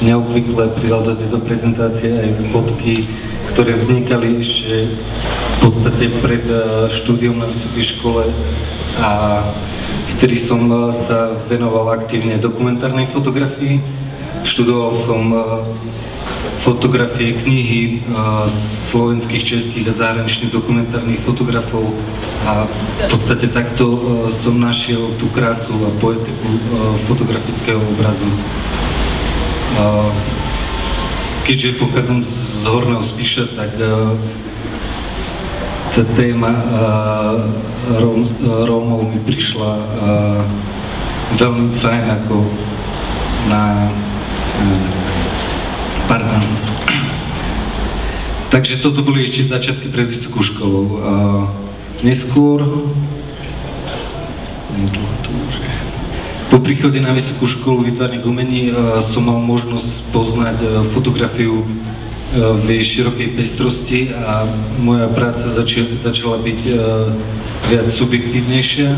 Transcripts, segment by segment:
Neobvykle pridal do tejto prezentácie aj fotky, ktoré vznikali ešte v podstate pred štúdiom na vysokej škole a vtedy som sa venoval aktívne dokumentárnej fotografii. Študoval som fotografie, knihy slovenských, českých a zahraničných dokumentárnych fotografov a v podstate takto som našiel tú krásu a poetiku fotografického obrazu. Keďže pochádzam z Horného Spiša, tak tá téma Rómov mi prišla veľmi fajn ako Pardon. Takže toto boli ešte začiatky pred vysokou školou. Neskôr, po príchode na vysokú školu výtvarných umení som mal možnosť poznať fotografiu v jej širokej pestrosti a moja práca začala byť viac subjektívnejšia.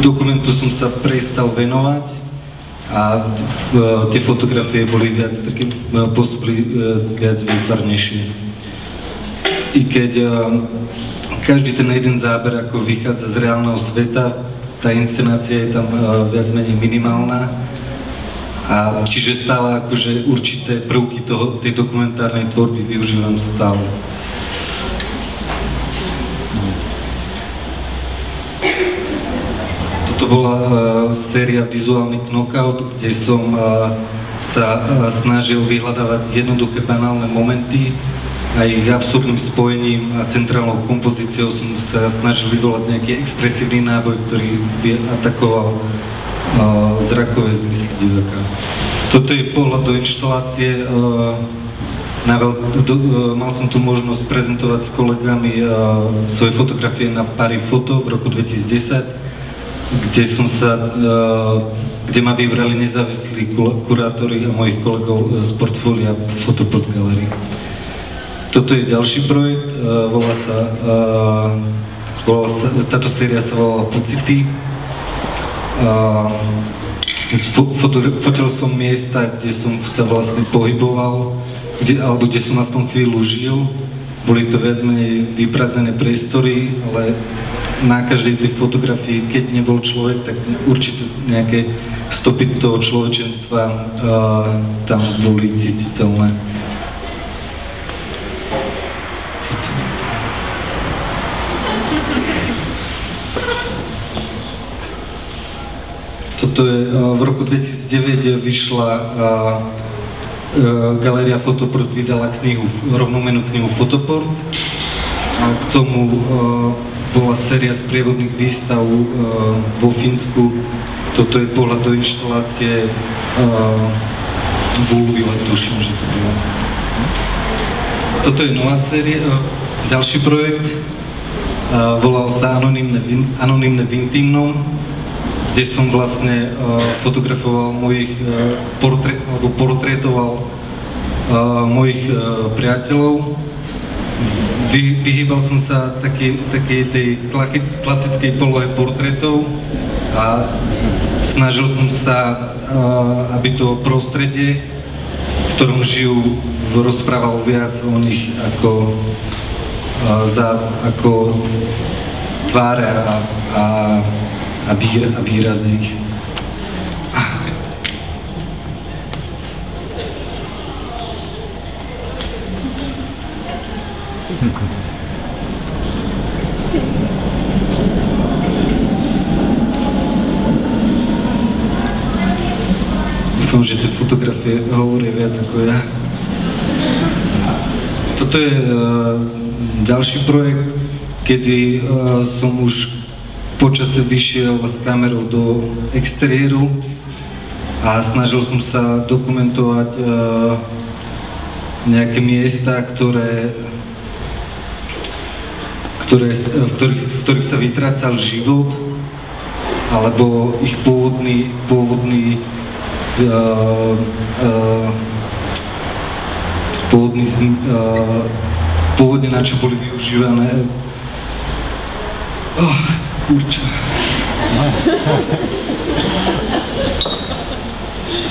Dokumentu som sa prestal venovať a tie fotografie boli viac také, pôsobili viac výtvarnejšie. I keď každý ten jeden záber ako vychádza z reálneho sveta, tá inscenácia je tam viac menej minimálna. A čiže stále akože určité prvky tej dokumentárnej tvorby využívam stále. To bola séria Vizuálny knockout, kde som sa snažil vyhľadávať jednoduché banálne momenty a ich absurdným spojením a centrálnou kompozíciou som sa snažil vyvolať nejaký expresívny náboj, ktorý by atakoval zrakové zmysly diváka. Toto je pohľad do inštalácie. Mal som tu možnosť prezentovať s kolegami svoje fotografie na Parifoto v roku 2010, kde ma vybrali nezávislí kurátori a mojich kolegov z portfólia Photopod Gallery. Toto je ďalší projekt, táto séria sa volala Pocity. Fotil som miesta, kde som sa vlastne pohyboval, alebo kde som aspoň chvíľu žil. Boli to viac menej vyprázdnené priestory, ale na každej tej fotografii, keď nebol človek, tak určite nejaké stopy toho človečenstva tam boli cítiteľné. Toto je, v roku 2009 vyšla Galéria Photoport vydala knihu, rovnomenú knihu Photoport a k tomu bola séria sprievodných výstav vo Fínsku. Toto je pohľad do inštalácie v Ulvile, tuším, že to bolo. Toto je nová séria, ďalší projekt, volal sa Anonymne v intimnom, kde som vlastne fotografoval portrétoval mojich priateľov. Vyhýbal som sa takej tej klasickej polohe portrétov a snažil som sa, aby to prostredie, v ktorom žijú, rozprávalo viac o nich ako tváre a výrazy. Dúfam, že tie fotografie hovoria viac ako ja. Toto je ďalší projekt, kedy som už počase vyšiel s kamerou do exteriéru a snažil som sa dokumentovať nejaké miesta, v ktorých sa vytrácal život, alebo ich pôvodne na čo boli využívané. Kurča.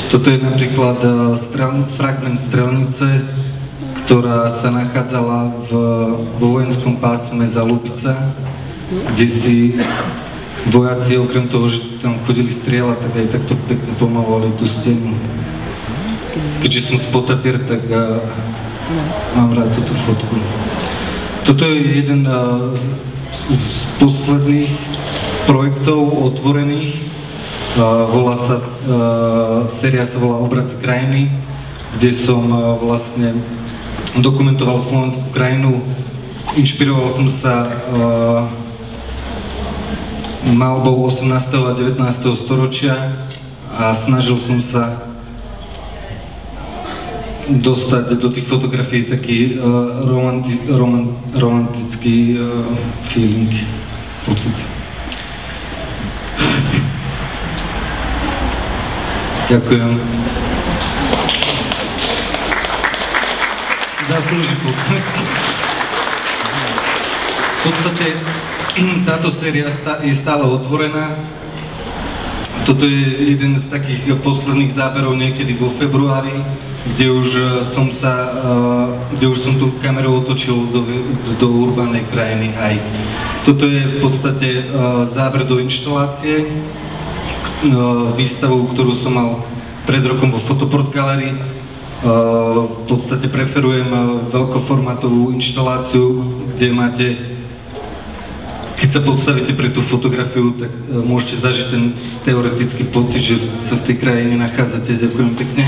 Toto je napríklad fragment strelnice, ktorá sa nachádzala vo vojenskom pásme za Lubica, kde si vojaci, okrem toho, že tam chodili strieľať, tak aj takto pekne pomalovali tú stenu. Keďže som z Potatier, tak mám rád túto fotku. Toto je jeden z posledných projektov otvorených. Séria sa volá Obrazy krajiny, kde som vlastne dokumentoval slovenskú krajinu. Inšpiroval som sa malbou 18. a 19. storočia a snažil som sa dostať do tých fotografií taký romantický feeling, pocit. Ďakujem. Si zaslúži potlesk. V podstate táto séria je stále otvorená. Toto je jeden z takých posledných záberov niekedy vo februári, kde už som tú kamerou otočil do urbánnej krajiny aj. Toto je v podstate záber do inštalácie, výstavu, ktorú som mal pred rokom vo Fotoport Gallery. V podstate preferujem veľkoformátovú inštaláciu, kde máte, keď sa postavíte pre tú fotografiu, tak môžete zažiť ten teoretický pocit, že sa v tej krajine nachádzate. Ďakujem pekne.